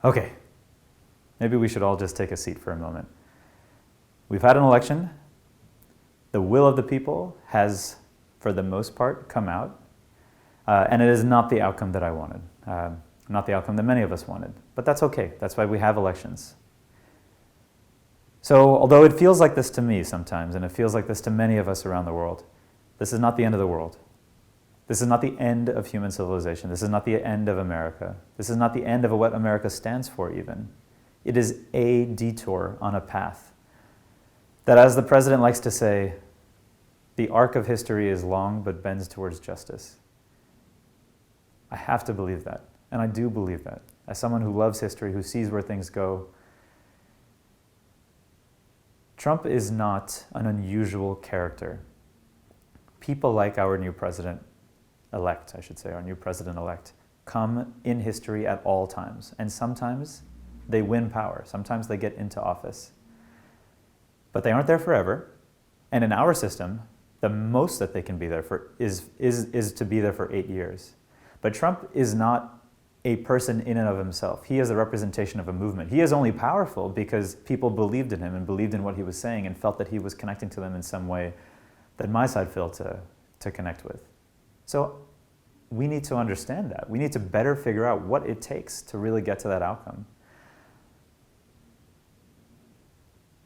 Okay, maybe we should all just take a seat for a moment. We've had an election. The will of the people has, for the most part, come out. And it is not the outcome that I wanted, not the outcome that many of us wanted. But that's okay. That's why we have elections. So although it feels like this to me sometimes, and it feels like this to many of us around the world, this is not the end of the world. This is not the end of human civilization. This is not the end of America. This is not the end of what America stands for even. It is a detour on a path that, as the president likes to say, the arc of history is long but bends towards justice. I have to believe that, and I do believe that. As someone who loves history, who sees where things go, Trump is not an unusual character. People like our new president-elect, our new president-elect, come in history at all times, and sometimes they win power, sometimes they get into office. But they aren't there forever, and in our system, the most that they can be there for is to be there for 8 years. But Trump is not a person in and of himself. He is a representation of a movement. He is only powerful because people believed in him and believed in what he was saying and felt that he was connecting to them in some way that my side failed to connect with. So we need to understand that. We need to better figure out what it takes to really get to that outcome.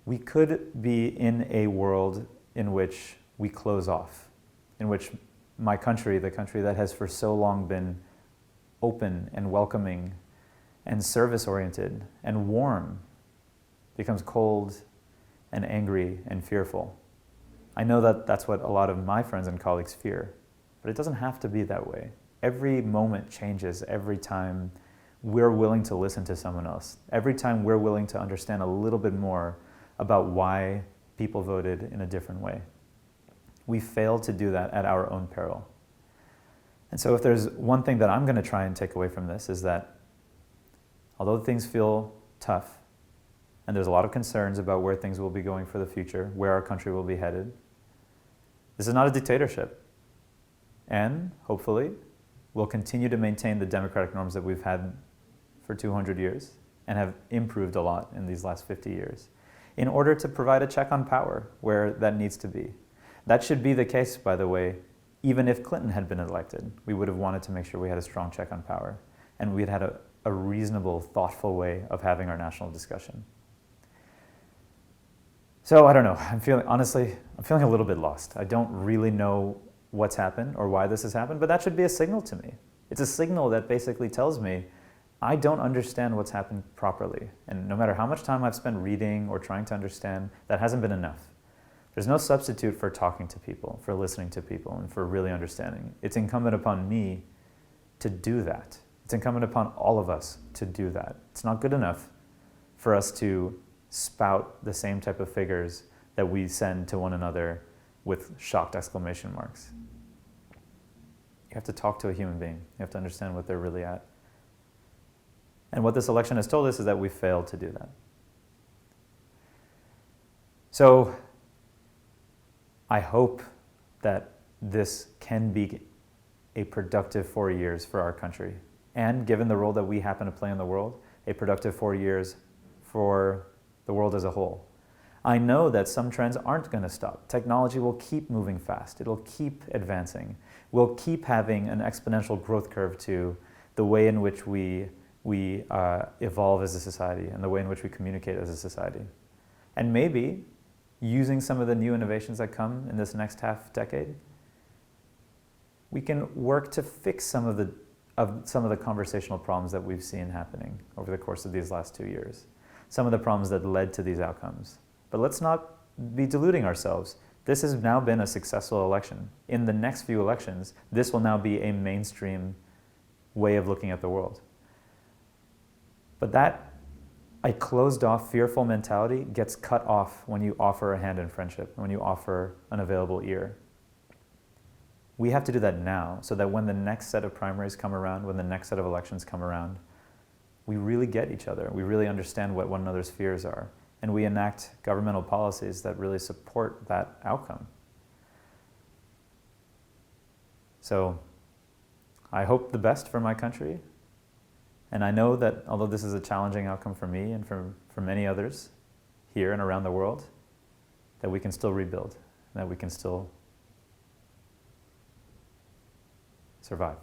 We could be in a world in which we close off, in which my country, the country that has for so long been open and welcoming and service-oriented and warm, becomes cold and angry and fearful. I know that that's what a lot of my friends and colleagues fear, but it doesn't have to be that way. Every moment changes every time we're willing to listen to someone else. Every time we're willing to understand a little bit more about why people voted in a different way. We fail to do that at our own peril. And so if there's one thing that I'm going to try and take away from this is that although things feel tough, and there's a lot of concerns about where things will be going for the future, where our country will be headed, this is not a dictatorship. And hopefully, we'll continue to maintain the democratic norms that we've had for 200 years and have improved a lot in these last 50 years in order to provide a check on power where that needs to be. That should be the case, by the way, even if Clinton had been elected. We would have wanted to make sure we had a strong check on power, and we had a reasonable, thoughtful way of having our national discussion. So I don't know, honestly, I'm feeling a little bit lost. I don't really know what's happened or why this has happened, but that should be a signal to me. It's a signal that basically tells me I don't understand what's happened properly. And no matter how much time I've spent reading or trying to understand, that hasn't been enough. There's no substitute for talking to people, for listening to people, and for really understanding. It's incumbent upon me to do that. It's incumbent upon all of us to do that. It's not good enough for us to spout the same type of figures that we send to one another with shocked exclamation marks. You have to talk to a human being. You have to understand what they're really at. And what this election has told us is that we failed to do that. So I hope that this can be a productive 4 years for our country. And given the role that we happen to play in the world, a productive 4 years for the world as a whole. I know that some trends aren't going to stop. Technology will keep moving fast. It'll keep advancing. We'll keep having an exponential growth curve to the way in which we evolve as a society and the way in which we communicate as a society. And maybe using some of the new innovations that come in this next half decade, we can work to fix some of the conversational problems that we've seen happening over the course of these last 2 years. Some of the problems that led to these outcomes. But let's not be deluding ourselves. This has now been a successful election. In the next few elections, this will now be a mainstream way of looking at the world. But that a closed-off, fearful mentality gets cut off when you offer a hand in friendship, when you offer an available ear. We have to do that now so that when the next set of primaries come around, when the next set of elections come around, we really get each other. We really understand what one another's fears are. And we enact governmental policies that really support that outcome. So I hope the best for my country. And I know that although this is a challenging outcome for me and for many others here and around the world, that we can still rebuild, that we can still survive.